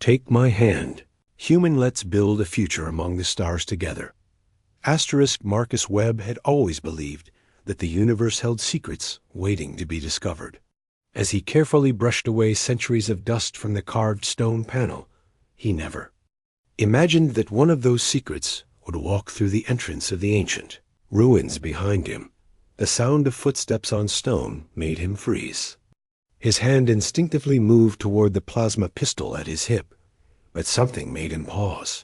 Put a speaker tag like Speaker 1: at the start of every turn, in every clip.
Speaker 1: Take my hand. Human, let's build a future among the stars together. Marcus Webb had always believed that the universe held secrets waiting to be discovered. As he carefully brushed away centuries of dust from the carved stone panel, he never imagined that one of those secrets would walk through the entrance of the ancient ruins behind him. The sound of footsteps on stone made him freeze. His hand instinctively moved toward the plasma pistol at his hip, but something made him pause.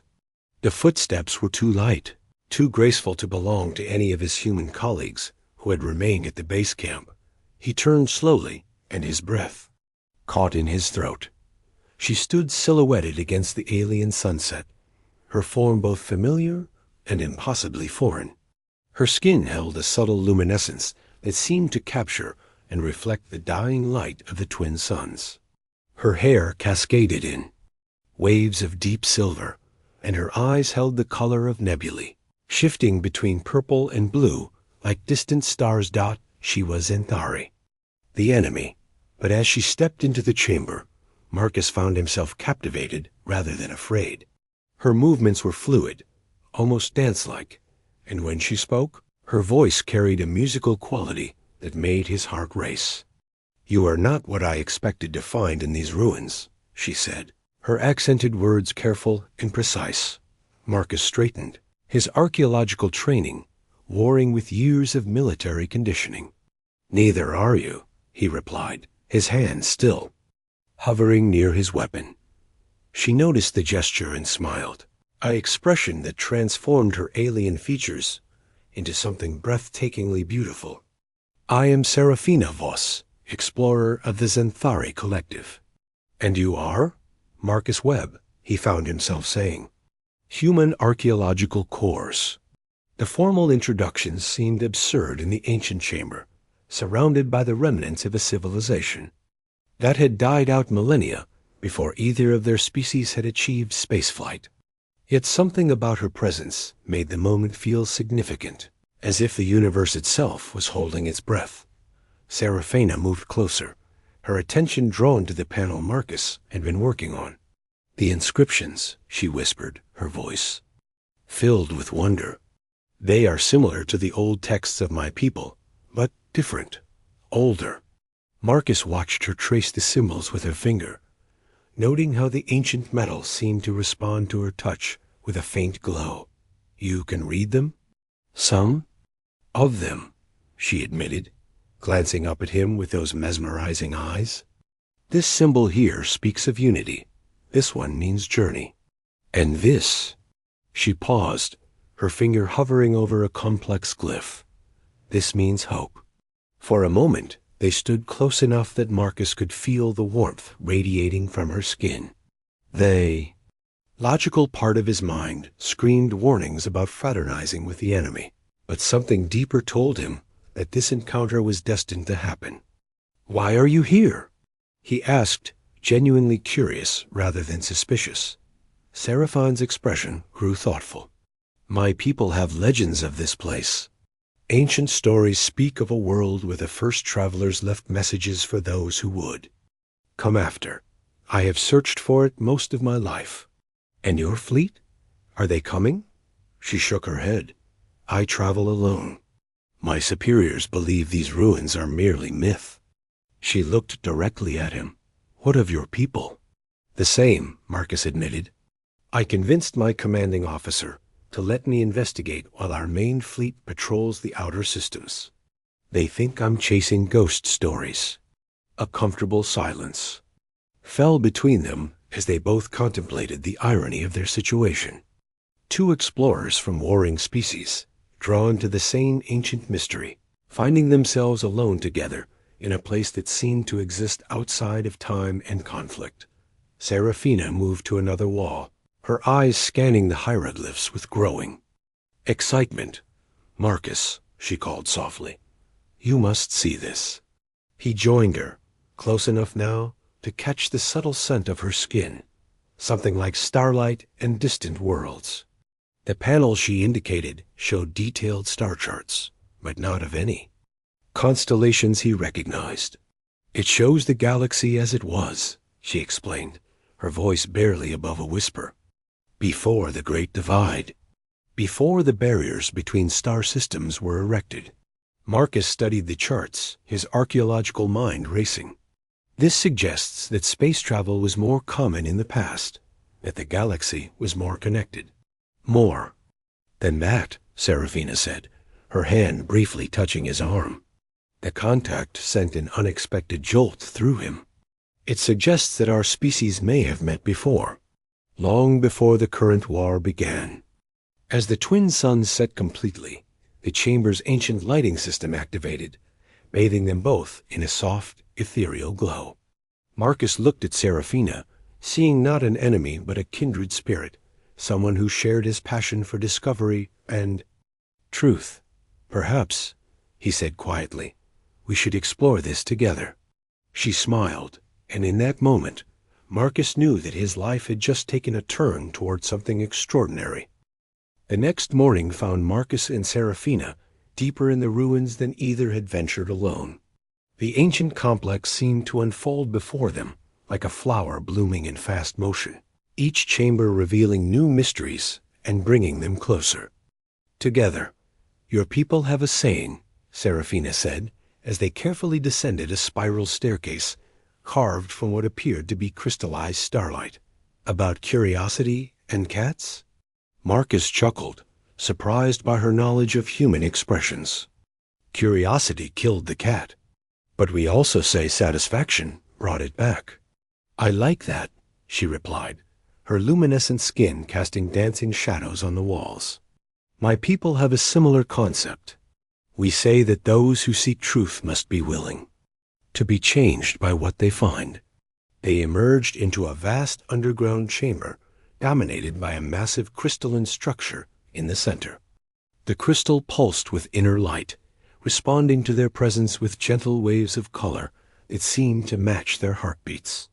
Speaker 1: The footsteps were too light, too graceful to belong to any of his human colleagues who had remained at the base camp. He turned slowly, and his breath caught in his throat. She stood silhouetted against the alien sunset, her form both familiar and impossibly foreign. Her skin held a subtle luminescence that seemed to capture and reflect the dying light of the twin suns. Her hair cascaded in waves of deep silver, and her eyes held the color of nebulae, shifting between purple and blue like distant stars. She was Anthari, the enemy, but as she stepped into the chamber, Marcus found himself captivated rather than afraid. Her movements were fluid, almost dance-like, and when she spoke, her voice carried a musical quality that made his heart race. "You are not what I expected to find in these ruins," she said, her accented words careful and precise. Marcus straightened, his archaeological training warring with years of military conditioning. "Neither are you," he replied, his hand still hovering near his weapon. She noticed the gesture and smiled, an expression that transformed her alien features into something breathtakingly beautiful. "I am Serafina Voss, explorer of the Xanthari Collective." "And you are?" "Marcus Webb," he found himself saying. "Human Archaeological Corps." The formal introductions seemed absurd in the ancient chamber, surrounded by the remnants of a civilization that had died out millennia before either of their species had achieved spaceflight. Yet something about her presence made the moment feel significant, as if the universe itself was holding its breath. Serafina moved closer, her attention drawn to the panel Marcus had been working on. "The inscriptions," she whispered, her voice filled with wonder. "They are similar to the old texts of my people, but different, older." Marcus watched her trace the symbols with her finger, noting how the ancient metal seemed to respond to her touch with a faint glow. "You can read them?" "Some of them," she admitted, glancing up at him with those mesmerizing eyes. "This symbol here speaks of unity. This one means journey. And this—" She paused, her finger hovering over a complex glyph. "This means hope." For a moment, they stood close enough that Marcus could feel the warmth radiating from her skin. The logical part of his mind screamed warnings about fraternizing with the enemy, but something deeper told him that this encounter was destined to happen. "Why are you here?" he asked, genuinely curious rather than suspicious. Seraphine's expression grew thoughtful. "My people have legends of this place. Ancient stories speak of a world where the first travelers left messages for those who would come after. I have searched for it most of my life." "And your fleet? Are they coming?" She shook her head. "I travel alone. My superiors believe these ruins are merely myth." She looked directly at him. "What of your people?" "The same," Marcus admitted. "I convinced my commanding officer to let me investigate while our main fleet patrols the outer systems. They think I'm chasing ghost stories." A comfortable silence fell between them as they both contemplated the irony of their situation. Two explorers from warring species, drawn to the same ancient mystery, finding themselves alone together in a place that seemed to exist outside of time and conflict. Serafina moved to another wall, her eyes scanning the hieroglyphs with growing excitement. "Marcus," she called softly, "you must see this." He joined her, close enough now to catch the subtle scent of her skin, something like starlight and distant worlds. The panel she indicated showed detailed star charts, but not of any constellations he recognized. "It shows the galaxy as it was," she explained, her voice barely above a whisper. Before the Great Divide. Before the barriers between star systems were erected. Marcus studied the charts, his archaeological mind racing. This suggests that space travel was more common in the past, that the galaxy was more connected. More than that, Serafina said, her hand briefly touching his arm. The contact sent an unexpected jolt through him. It suggests that our species may have met before, long before the current war began. As the twin suns set completely, the chamber's ancient lighting system activated, bathing them both in a soft, ethereal glow. Marcus looked at Serafina, seeing not an enemy but a kindred spirit, someone who shared his passion for discovery and truth. Perhaps, he said quietly, we should explore this together. She smiled, and in that moment, Marcus knew that his life had just taken a turn toward something extraordinary. The next morning found Marcus and Serafina deeper in the ruins than either had ventured alone. The ancient complex seemed to unfold before them, like a flower blooming in fast motion, each chamber revealing new mysteries and bringing them closer. Together, your people have a saying, Serafina said, as they carefully descended a spiral staircase, carved from what appeared to be crystallized starlight. About curiosity and cats? Marcus chuckled, surprised by her knowledge of human expressions. Curiosity killed the cat, but we also say satisfaction brought it back. I like that, she replied, her luminescent skin casting dancing shadows on the walls. My people have a similar concept. We say that those who seek truth must be willing to be changed by what they find. They emerged into a vast underground chamber dominated by a massive crystalline structure in the center. The crystal pulsed with inner light, responding to their presence with gentle waves of color that seemed to match their heartbeats.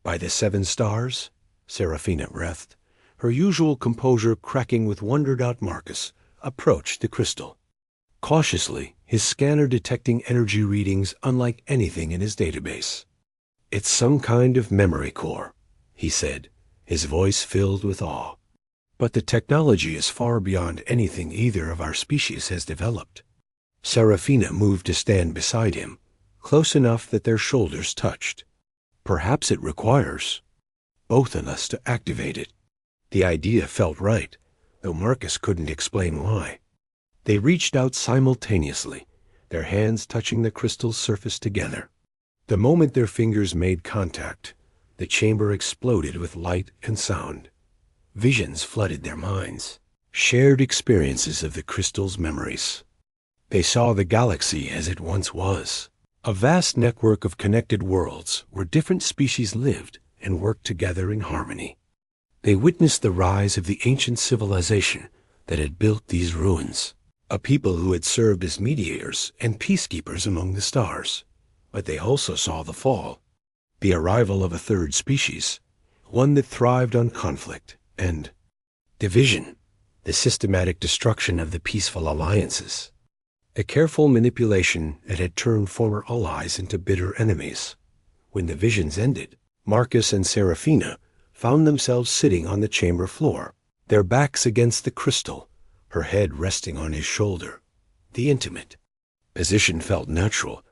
Speaker 1: By the 7 stars, Serafina breathed, her usual composure cracking with wondered-out Marcus, approached the crystal. Cautiously, his scanner detecting energy readings unlike anything in his database. It's some kind of memory core, he said, his voice filled with awe. But the technology is far beyond anything either of our species has developed. Serafina moved to stand beside him, close enough that their shoulders touched. Perhaps it requires both of us to activate it. The idea felt right, though Marcus couldn't explain why. They reached out simultaneously, their hands touching the crystal's surface together. The moment their fingers made contact, the chamber exploded with light and sound. Visions flooded their minds, shared experiences of the crystal's memories. They saw the galaxy as it once was, a vast network of connected worlds where different species lived and worked together in harmony. They witnessed the rise of the ancient civilization that had built these ruins, a people who had served as mediators and peacekeepers among the stars. But they also saw the fall, the arrival of a third species, one that thrived on conflict and division, the systematic destruction of the peaceful alliances, a careful manipulation that had turned former allies into bitter enemies. When the visions ended, Marcus and Serafina found themselves sitting on the chamber floor, their backs against the crystal, her head resting on his shoulder. The intimate position felt natural,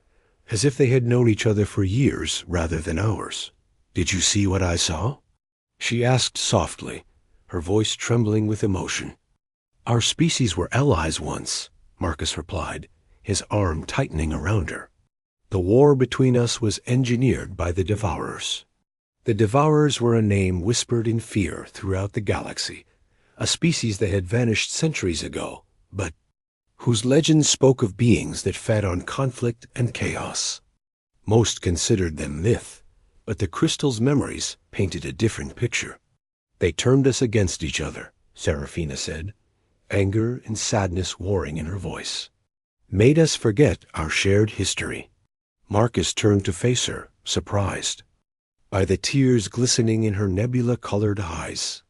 Speaker 1: as if they had known each other for years rather than hours. Did you see what I saw? She asked softly, her voice trembling with emotion. Our species were allies once, Marcus replied, his arm tightening around her. The war between us was engineered by the Devourers. The Devourers were a name whispered in fear throughout the galaxy, a species that had vanished centuries ago, but whose legends spoke of beings that fed on conflict and chaos. Most considered them myth, but the crystal's memories painted a different picture. They turned us against each other, Serafina said, anger and sadness warring in her voice. Made us forget our shared history. Marcus turned to face her, surprised by the tears glistening in her nebula-colored eyes.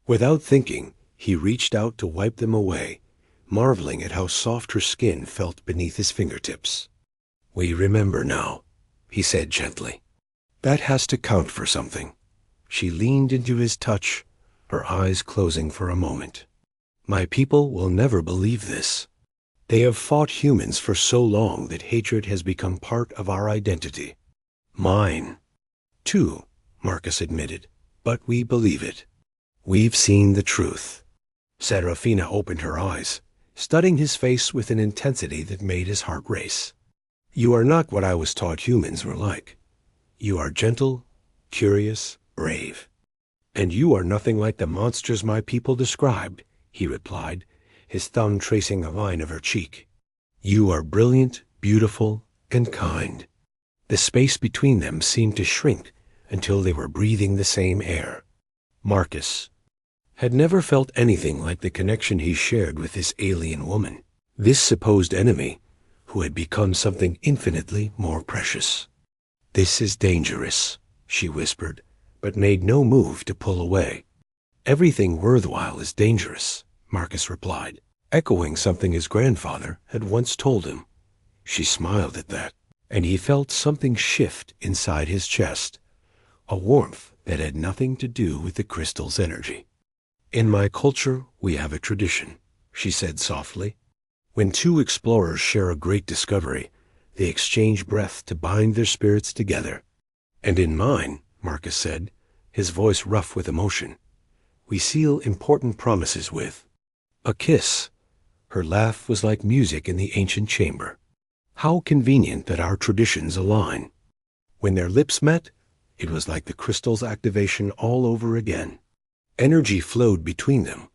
Speaker 1: Without thinking, he reached out to wipe them away, marveling at how soft her skin felt beneath his fingertips. We remember now, he said gently. That has to count for something. She leaned into his touch, her eyes closing for a moment. My people will never believe this. They have fought humans for so long that hatred has become part of our identity. Mine, too, Marcus admitted, but we believe it. We've seen the truth. Serafina opened her eyes, studying his face with an intensity that made his heart race. You are not what I was taught humans were like. You are gentle, curious, brave. And you are nothing like the monsters my people described, he replied, his thumb tracing a line of her cheek. You are brilliant, beautiful, and kind. The space between them seemed to shrink until they were breathing the same air. Marcus had never felt anything like the connection he shared with this alien woman, this supposed enemy, who had become something infinitely more precious. This is dangerous, she whispered, but made no move to pull away. Everything worthwhile is dangerous, Marcus replied, echoing something his grandfather had once told him. She smiled at that, and he felt something shift inside his chest, a warmth that had nothing to do with the crystal's energy. In my culture, we have a tradition, she said softly. When two explorers share a great discovery, they exchange breath to bind their spirits together. And in mine, Marcus said, his voice rough with emotion, we seal important promises with a kiss. Her laugh was like music in the ancient chamber. How convenient that our traditions align. When their lips met, it was like the crystal's activation all over again. Energy flowed between them,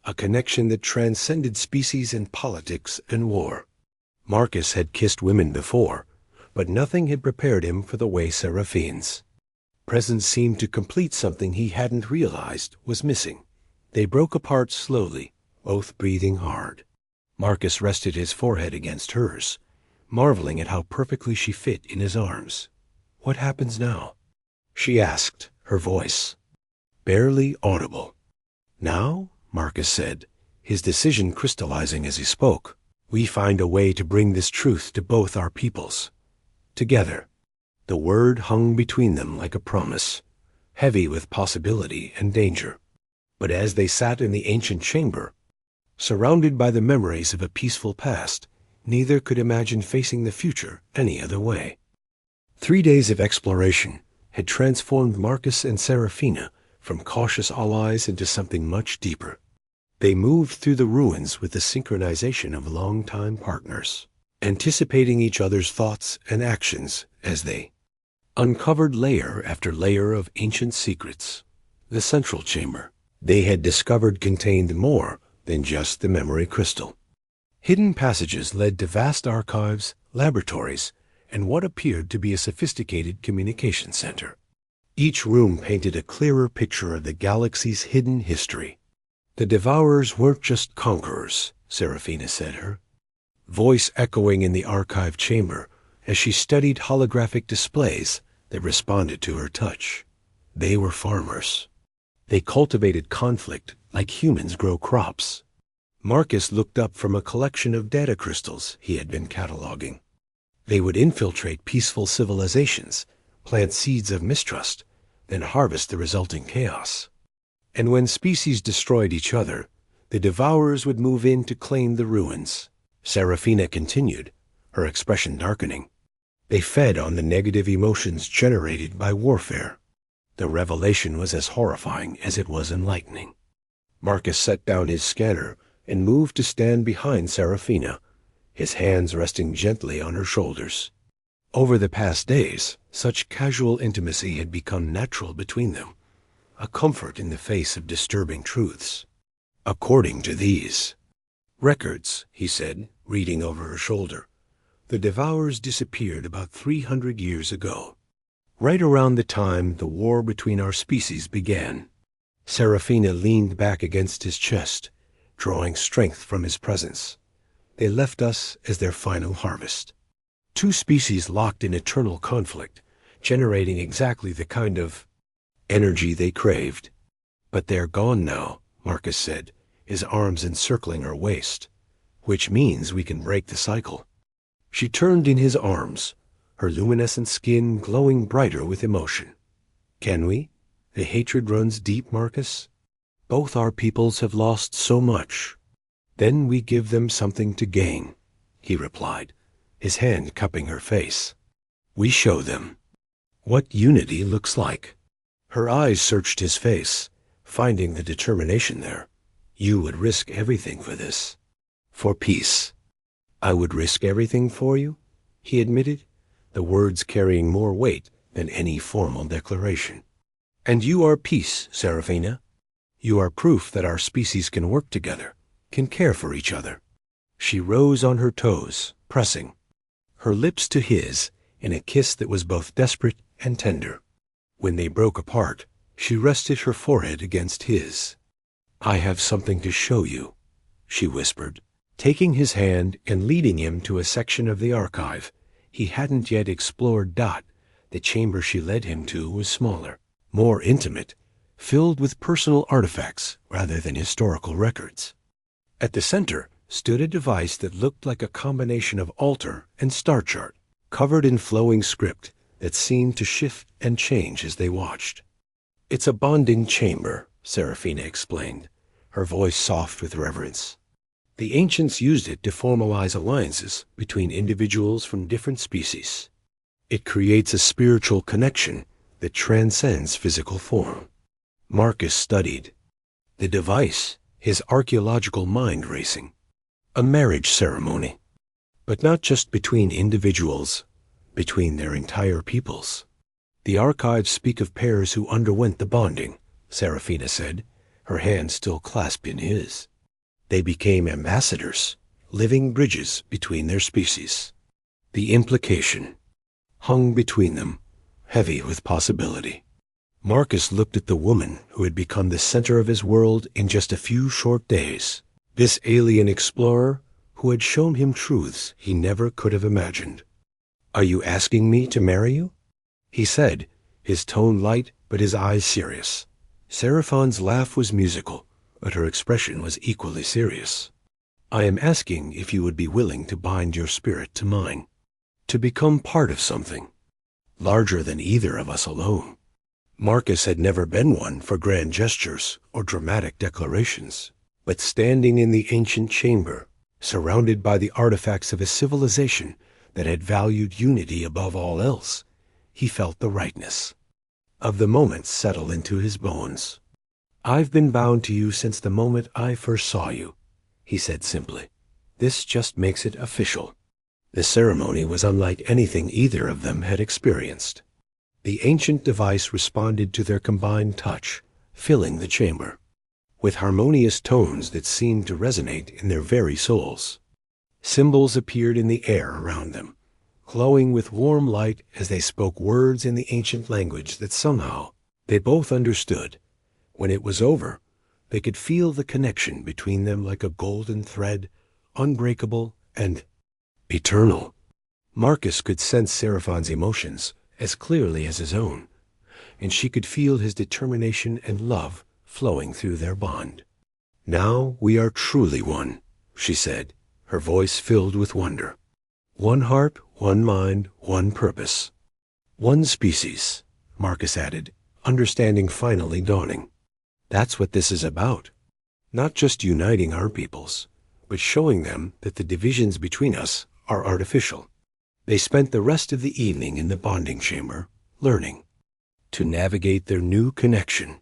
Speaker 1: a connection that transcended species and politics and war. Marcus had kissed women before, but nothing had prepared him for the way Seraphine's presence seemed to complete something he hadn't realized was missing. They broke apart slowly, both breathing hard. Marcus rested his forehead against hers, marveling at how perfectly she fit in his arms. What happens now? She asked, her voice barely audible. Now, Marcus said, his decision crystallizing as he spoke, we find a way to bring this truth to both our peoples. Together. The word hung between them like a promise, heavy with possibility and danger. But as they sat in the ancient chamber, surrounded by the memories of a peaceful past, neither could imagine facing the future any other way. 3 days of exploration had transformed Marcus and Serafina from cautious allies into something much deeper. They moved through the ruins with the synchronization of longtime partners, anticipating each other's thoughts and actions as they uncovered layer after layer of ancient secrets. The central chamber they had discovered contained more than just the memory crystal. Hidden passages led to vast archives, laboratories, and what appeared to be a sophisticated communication center. Each room painted a clearer picture of the galaxy's hidden history. The Devourers weren't just conquerors, Serafina said, her voice echoing in the archive chamber as she studied holographic displays that responded to her touch. They were farmers. They cultivated conflict like humans grow crops. Marcus looked up from a collection of data crystals he had been cataloging. They would infiltrate peaceful civilizations, plant seeds of mistrust, then harvest the resulting chaos. And when species destroyed each other, the Devourers would move in to claim the ruins. Serafina continued, her expression darkening. They fed on the negative emotions generated by warfare. The revelation was as horrifying as it was enlightening. Marcus set down his scanner and moved to stand behind Serafina, his hands resting gently on her shoulders. Over the past days, such casual intimacy had become natural between them, a comfort in the face of disturbing truths. According to these records, he said, reading over her shoulder, the Devourers disappeared about 300 years ago, right around the time the war between our species began. Serafina leaned back against his chest, drawing strength from his presence. They left us as their final harvest. 2 species locked in eternal conflict, generating exactly the kind of energy they craved. But they're gone now, Marcus said, his arms encircling her waist, which means we can break the cycle. She turned in his arms, her luminescent skin glowing brighter with emotion. Can we? The hatred runs deep, Marcus. Both our peoples have lost so much. Then we give them something to gain, he replied, his hand cupping her face. We show them what unity looks like. Her eyes searched his face, finding the determination there. You would risk everything for this. For peace. I would risk everything for you, he admitted, the words carrying more weight than any formal declaration. And you are peace, Seraphina. You are proof that our species can work together, can care for each other. She rose on her toes, pressing her lips to his in a kiss that was both desperate and tender. When they broke apart, she rested her forehead against his. I have something to show you, she whispered, taking his hand and leading him to a section of the archive he hadn't yet explored. The chamber she led him to was smaller, more intimate, filled with personal artifacts rather than historical records. At the center stood a device that looked like a combination of altar and star chart, covered in flowing script that seemed to shift and change as they watched. It's a bonding chamber, Seraphina explained, her voice soft with reverence. The ancients used it to formalize alliances between individuals from different species. It creates a spiritual connection that transcends physical form. Marcus studied the device, his archaeological mind racing. A marriage ceremony, but not just between individuals, between their entire peoples. The archives speak of pairs who underwent the bonding, Seraphina said, her hand still clasped in his. They became ambassadors, living bridges between their species. The implication hung between them, heavy with possibility. Marcus looked at the woman who had become the center of his world in just a few short days. This alien explorer who had shown him truths he never could have imagined. Are you asking me to marry you? He said, his tone light but his eyes serious. Seraphon's laugh was musical, but her expression was equally serious. I am asking if you would be willing to bind your spirit to mine, to become part of something larger than either of us alone. Marcus had never been one for grand gestures or dramatic declarations, but standing in the ancient chamber, surrounded by the artifacts of a civilization that had valued unity above all else, he felt the rightness of the moment settle into his bones. I've been bound to you since the moment I first saw you, he said simply. This just makes it official. The ceremony was unlike anything either of them had experienced. The ancient device responded to their combined touch, filling the chamber with harmonious tones that seemed to resonate in their very souls. Symbols appeared in the air around them, glowing with warm light as they spoke words in the ancient language that somehow they both understood. When it was over, they could feel the connection between them like a golden thread, unbreakable and eternal. Marcus could sense Seraphon's emotions as clearly as his own, and she could feel his determination and love flowing through their bond. Now we are truly one, she said, her voice filled with wonder. One heart, one mind, one purpose. One species, Marcus added, understanding finally dawning. That's what this is about. Not just uniting our peoples, but showing them that the divisions between us are artificial. They spent the rest of the evening in the bonding chamber, learning to navigate their new connection.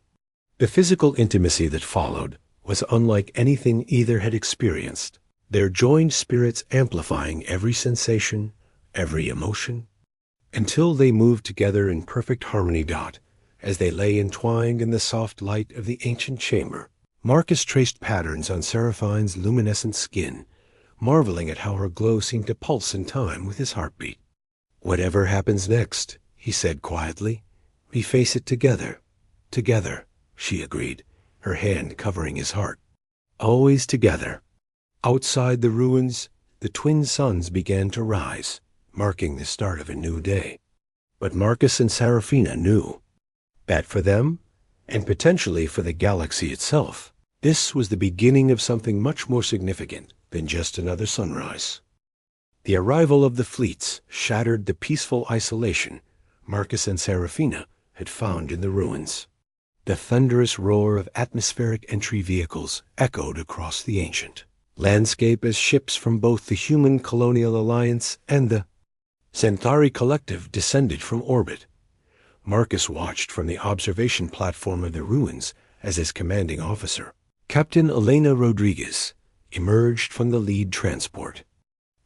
Speaker 1: The physical intimacy that followed was unlike anything either had experienced, their joined spirits amplifying every sensation, every emotion, until they moved together in perfect harmony. As they lay entwined in the soft light of the ancient chamber, Marcus traced patterns on Seraphine's luminescent skin, marveling at how her glow seemed to pulse in time with his heartbeat. Whatever happens next, he said quietly, we face it together. Together, she agreed, her hand covering his heart. Always together. Outside the ruins, the twin suns began to rise, marking the start of a new day. But Marcus and Seraphina knew that for them, and potentially for the galaxy itself, this was the beginning of something much more significant than just another sunrise. The arrival of the fleets shattered the peaceful isolation Marcus and Seraphina had found in the ruins. The thunderous roar of atmospheric entry vehicles echoed across the ancient landscape as ships from both the Human Colonial Alliance and the Centauri Collective descended from orbit. Marcus watched from the observation platform of the ruins as his commanding officer, Captain Elena Rodriguez, emerged from the lead transport.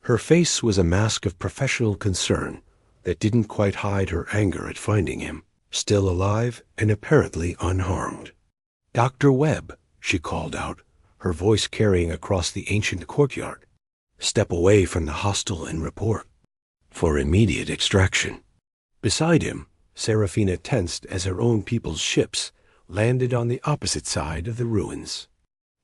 Speaker 1: Her face was a mask of professional concern that didn't quite hide her anger at finding him still alive and apparently unharmed. "Dr. Webb," she called out, her voice carrying across the ancient courtyard. "Step away from the hostel and report for immediate extraction." Beside him, Serafina tensed as her own people's ships landed on the opposite side of the ruins.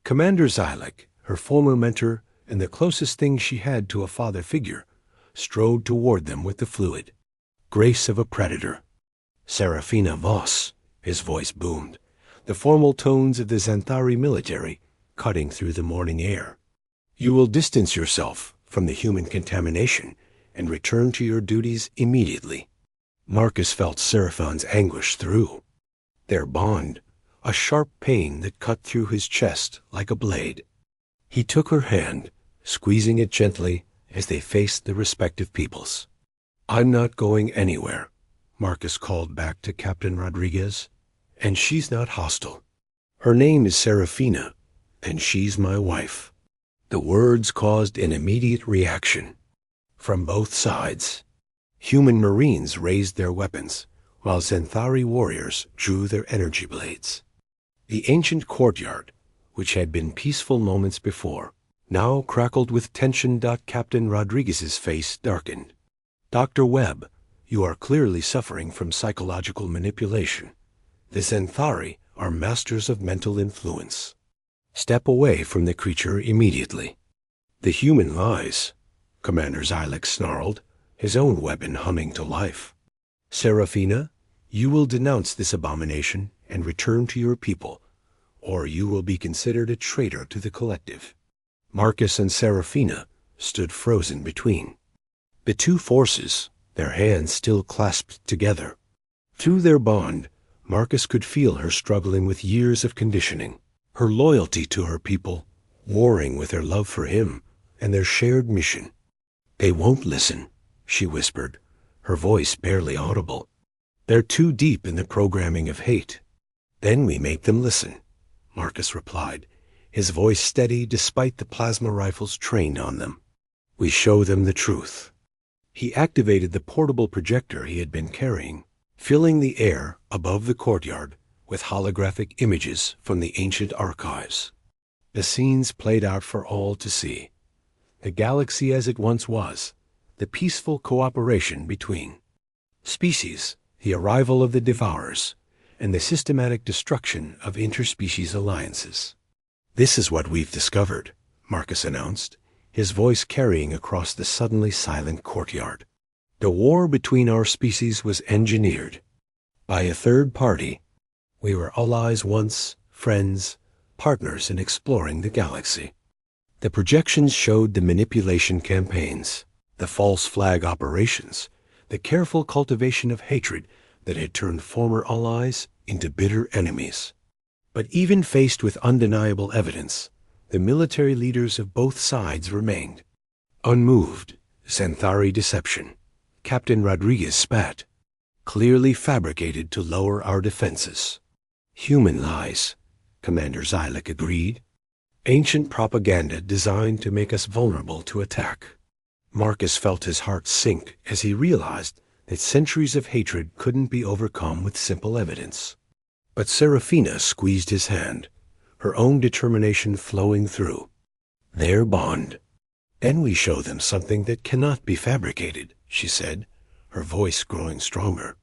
Speaker 1: Commander Zylik, her former mentor and the closest thing she had to a father figure, strode toward them with the fluid grace of a predator. "Serafina Voss," his voice boomed, the formal tones of the Xanthari military cutting through the morning air. "You will distance yourself from the human contamination and return to your duties immediately." Marcus felt Seraphine's anguish through their bond, a sharp pain that cut through his chest like a blade. He took her hand, squeezing it gently as they faced the respective peoples. "I'm not going anywhere," Marcus called back to Captain Rodriguez, "and she's not hostile. Her name is Serafina, and she's my wife." The words caused an immediate reaction from both sides. Human Marines raised their weapons, while Xanthari warriors drew their energy blades. The ancient courtyard, which had been peaceful moments before, now crackled with tension. Captain Rodriguez's face darkened. "Dr. Webb, you are clearly suffering from psychological manipulation. The Xanthari are masters of mental influence. Step away from the creature immediately." "The human lies," Commander Zylik snarled, his own weapon humming to life. "Serafina, you will denounce this abomination and return to your people, or you will be considered a traitor to the collective." Marcus and Serafina stood frozen between the two forces, their hands still clasped together. Through their bond, Marcus could feel her struggling with years of conditioning, her loyalty to her people, warring with their love for him and their shared mission. "They won't listen," she whispered, her voice barely audible. "They're too deep in the programming of hate." "Then we make them listen," Marcus replied, his voice steady despite the plasma rifles trained on them. "We show them the truth." He activated the portable projector he had been carrying, filling the air above the courtyard with holographic images from the ancient archives. The scenes played out for all to see. The galaxy as it once was, the peaceful cooperation between species, the arrival of the devourers, and the systematic destruction of interspecies alliances. "This is what we've discovered," Marcus announced, his voice carrying across the suddenly silent courtyard. "The war between our species was engineered by a third party. We were allies once, friends, partners in exploring the galaxy." The projections showed the manipulation campaigns, the false flag operations, the careful cultivation of hatred that had turned former allies into bitter enemies. But even faced with undeniable evidence, the military leaders of both sides remained unmoved. "Xanthari deception," Captain Rodriguez spat, "clearly fabricated to lower our defenses." "Human lies," Commander Zylik agreed. "Ancient propaganda designed to make us vulnerable to attack." Marcus felt his heart sink as he realized that centuries of hatred couldn't be overcome with simple evidence. But Serafina squeezed his hand, her own determination flowing through their bond. "Then we show them something that cannot be fabricated," she said, her voice growing stronger.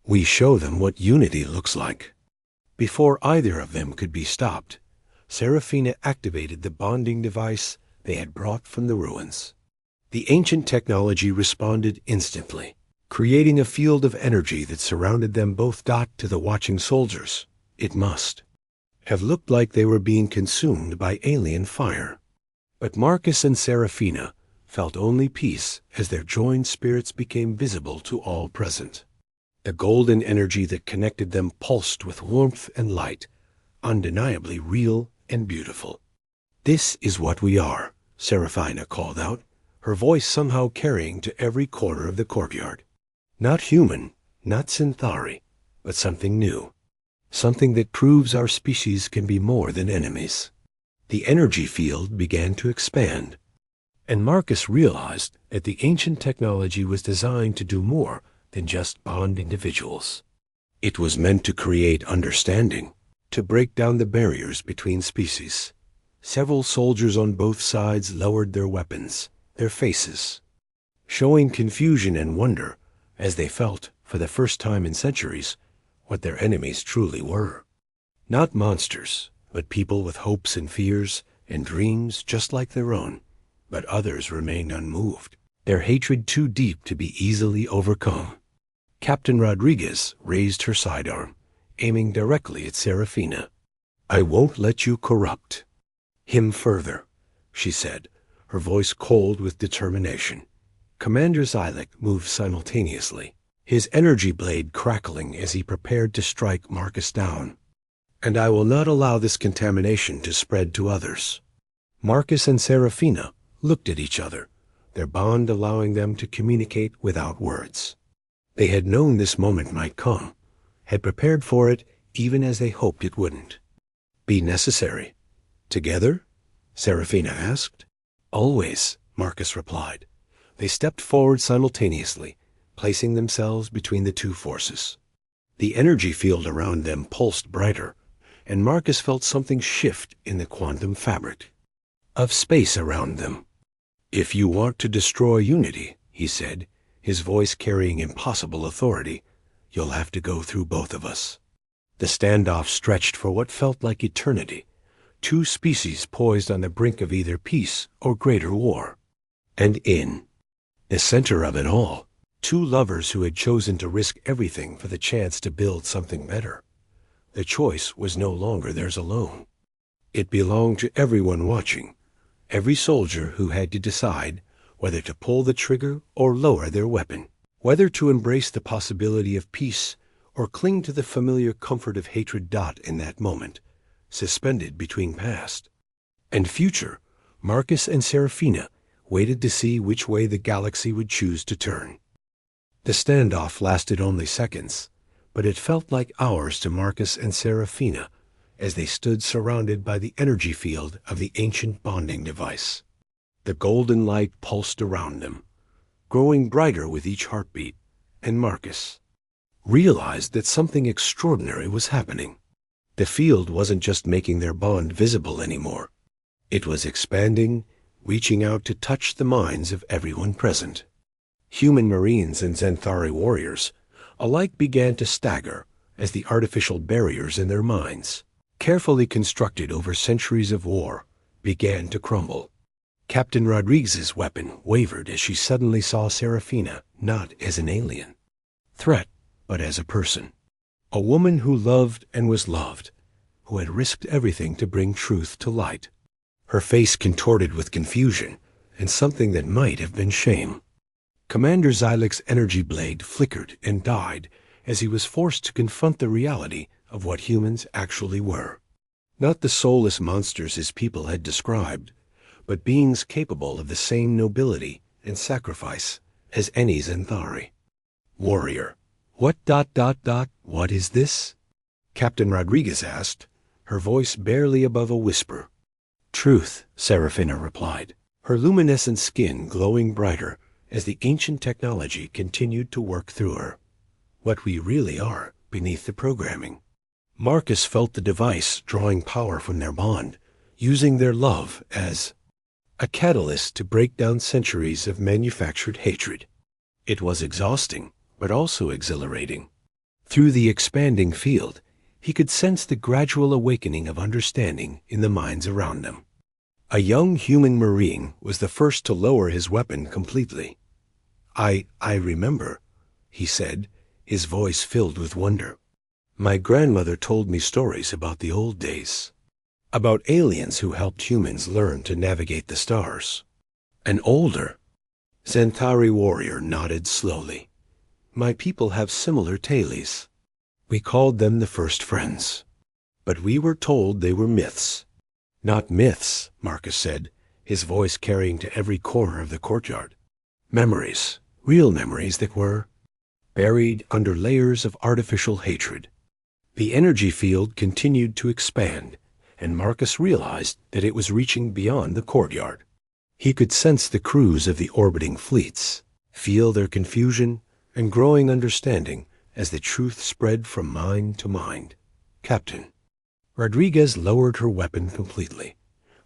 Speaker 1: "We show them what unity looks like." Before either of them could be stopped, Serafina activated the bonding device they had brought from the ruins. The ancient technology responded instantly, creating a field of energy that surrounded them both. To the watching soldiers, it must have looked like they were being consumed by alien fire. But Marcus and Serafina felt only peace as their joined spirits became visible to all present. The golden energy that connected them pulsed with warmth and light, undeniably real and beautiful. "This is what we are," Seraphina called out, her voice somehow carrying to every corner of the courtyard. "Not human, not Centauri, but something new. Something that proves our species can be more than enemies." The energy field began to expand, and Marcus realized that the ancient technology was designed to do more than just bond individuals. It was meant to create understanding, to break down the barriers between species. Several soldiers on both sides lowered their weapons, their faces showing confusion and wonder as they felt, for the first time in centuries, what their enemies truly were. Not monsters, but people with hopes and fears and dreams just like their own. But others remained unmoved, their hatred too deep to be easily overcome. Captain Rodriguez raised her sidearm, aiming directly at Seraphina. "I won't let you corrupt him further," she said, her voice cold with determination. Commander Zylik moved simultaneously, his energy blade crackling as he prepared to strike Marcus down. "And I will not allow this contamination to spread to others." Marcus and Seraphina looked at each other, their bond allowing them to communicate without words. They had known this moment might come, had prepared for it even as they hoped it wouldn't be necessary. "Together?" Seraphina asked. "Always," Marcus replied. They stepped forward simultaneously, placing themselves between the two forces. The energy field around them pulsed brighter, and Marcus felt something shift in the quantum fabric of space around them. "If you want to destroy unity," he said, his voice carrying impossible authority, "you'll have to go through both of us." The standoff stretched for what felt like eternity, two species poised on the brink of either peace or greater war. And in the center of it all, two lovers who had chosen to risk everything for the chance to build something better. The choice was no longer theirs alone. It belonged to everyone watching, every soldier who had to decide whether to pull the trigger or lower their weapon, whether to embrace the possibility of peace or cling to the familiar comfort of hatred. In that moment, suspended between past and future, Marcus and Seraphina waited to see which way the galaxy would choose to turn. The standoff lasted only seconds, but it felt like hours to Marcus and Seraphina as they stood surrounded by the energy field of the ancient bonding device. The golden light pulsed around them, growing brighter with each heartbeat, and Marcus realized that something extraordinary was happening. The field wasn't just making their bond visible anymore. It was expanding, reaching out to touch the minds of everyone present. Human Marines and Centauri warriors alike began to stagger as the artificial barriers in their minds, carefully constructed over centuries of war, began to crumble. Captain Rodriguez's weapon wavered as she suddenly saw Seraphina not as an alien threat, but as a person. A woman who loved and was loved, who had risked everything to bring truth to light. Her face contorted with confusion and something that might have been shame. Commander Zylik's energy blade flickered and died as he was forced to confront the reality of what humans actually were. Not the soulless monsters his people had described, but beings capable of the same nobility and sacrifice as any Centauri. "Warrior, what is this?" Captain Rodriguez asked, her voice barely above a whisper. "Truth," Seraphina replied, her luminescent skin glowing brighter as the ancient technology continued to work through her. "What we really are beneath the programming." Marcus felt the device drawing power from their bond, using their love as a catalyst to break down centuries of manufactured hatred. It was exhausting, but also exhilarating. Through the expanding field, he could sense the gradual awakening of understanding in the minds around them. A young human Marine was the first to lower his weapon completely. I remember," he said, his voice filled with wonder. "My grandmother told me stories about the old days, about aliens who helped humans learn to navigate the stars." An older Centauri warrior nodded slowly. My people have similar tailies. We called them the first friends. But we were told they were myths. Not myths, Marcus said, his voice carrying to every corner of the courtyard. Memories, real memories that were buried under layers of artificial hatred. The energy field continued to expand, and Marcus realized that it was reaching beyond the courtyard. He could sense the crews of the orbiting fleets, feel their confusion and growing understanding as the truth spread from mind to mind. Captain. Rodriguez lowered her weapon completely,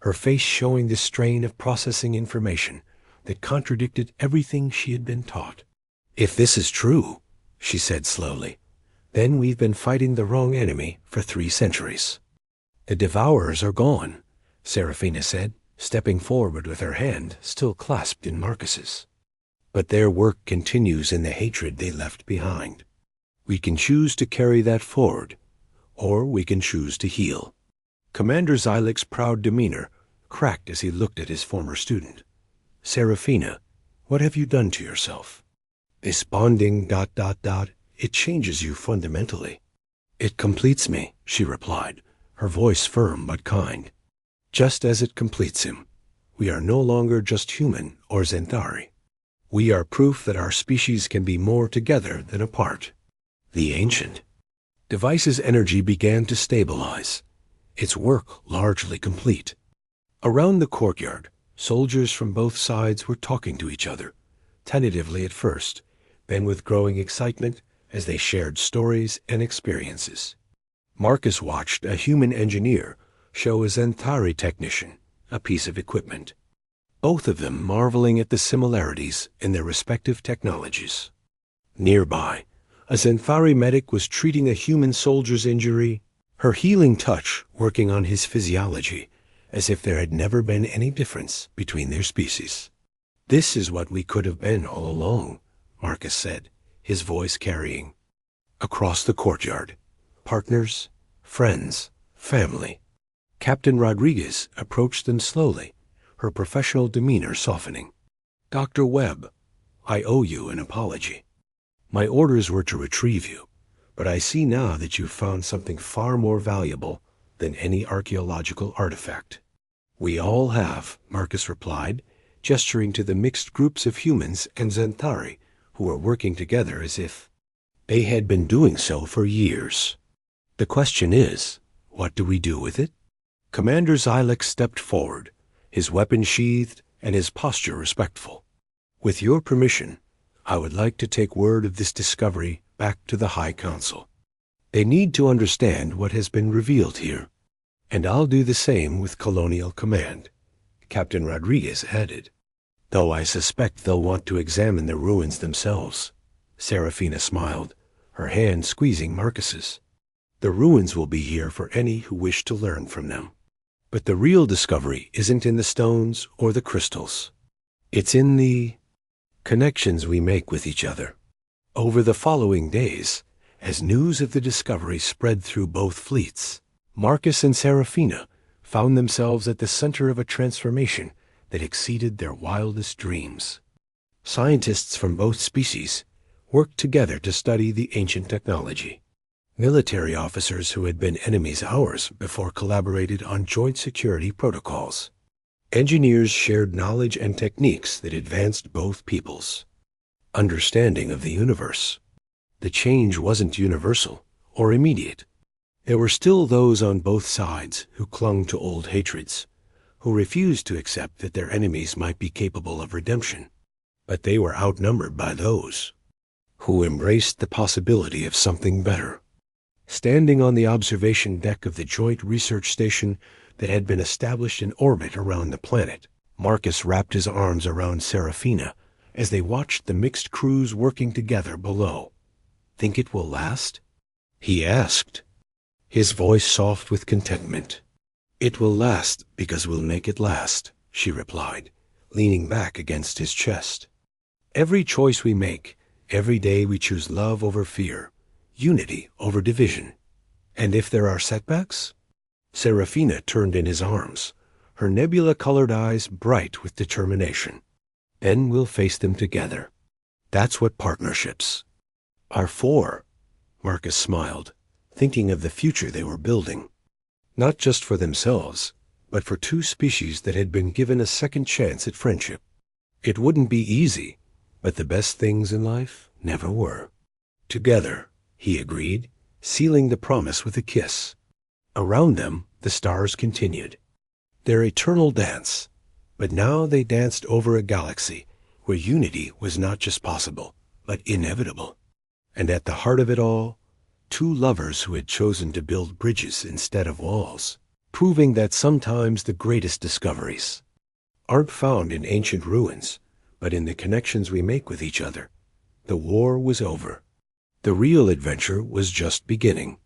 Speaker 1: her face showing the strain of processing information that contradicted everything she had been taught. If this is true, she said slowly, then we've been fighting the wrong enemy for 3 centuries. The Devourers are gone, Serafina said, stepping forward with her hand still clasped in Marcus's. But their work continues in the hatred they left behind. We can choose to carry that forward, or we can choose to heal. Commander Xylich's proud demeanor cracked as he looked at his former student. Serafina, what have you done to yourself? This bonding ... it changes you fundamentally. It completes me, she replied, her voice firm but kind. Just as it completes him. We are no longer just human or Zentari. We are proof that our species can be more together than apart. The Ancient. Device's energy began to stabilize, its work largely complete. Around the courtyard, soldiers from both sides were talking to each other, tentatively at first, then with growing excitement as they shared stories and experiences. Marcus watched a human engineer show a Zentari technician a piece of equipment, both of them marveling at the similarities in their respective technologies. Nearby, a Zentari medic was treating a human soldier's injury, her healing touch working on his physiology, as if there had never been any difference between their species. This is what we could have been all along, Marcus said, his voice carrying. Across the courtyard, partners, friends, family. Captain Rodriguez approached them slowly, her professional demeanor softening. Dr. Webb, I owe you an apology. My orders were to retrieve you, but I see now that you've found something far more valuable than any archaeological artifact. We all have, Marcus replied, gesturing to the mixed groups of humans and Zentari who were working together as if they had been doing so for years. The question is, what do we do with it? Commander Xylich stepped forward, his weapon sheathed and his posture respectful. With your permission, I would like to take word of this discovery back to the High Council. They need to understand what has been revealed here, and I'll do the same with Colonial Command, Captain Rodriguez added, though I suspect they'll want to examine the ruins themselves. Serafina smiled, her hand squeezing Marcus's. The ruins will be here for any who wish to learn from them. But the real discovery isn't in the stones or the crystals. It's in the connections we make with each other. Over the following days, as news of the discovery spread through both fleets, Marcus and Serafina found themselves at the center of a transformation that exceeded their wildest dreams. Scientists from both species worked together to study the ancient technology. Military officers who had been enemies hours before collaborated on joint security protocols. Engineers shared knowledge and techniques that advanced both peoples' understanding of the universe. The change wasn't universal or immediate. There were still those on both sides who clung to old hatreds, who refused to accept that their enemies might be capable of redemption. But they were outnumbered by those who embraced the possibility of something better. Standing on the observation deck of the joint research station that had been established in orbit around the planet, Marcus wrapped his arms around Serafina as they watched the mixed crews working together below. Think it will last? He asked, his voice soft with contentment. It will last because we'll make it last, she replied, leaning back against his chest. Every choice we make, every day we choose love over fear, unity over division. And if there are setbacks? Serafina turned in his arms, her nebula-colored eyes bright with determination. Then we'll face them together. That's what partnerships Our four, Marcus smiled, thinking of the future they were building. Not just for themselves, but for two species that had been given a second chance at friendship. It wouldn't be easy, but the best things in life never were. Together, he agreed, sealing the promise with a kiss. Around them, the stars continued their eternal dance, but now they danced over a galaxy where unity was not just possible, but inevitable. And at the heart of it all, two lovers who had chosen to build bridges instead of walls, proving that sometimes the greatest discoveries aren't found in ancient ruins, but in the connections we make with each other. The war was over. The real adventure was just beginning.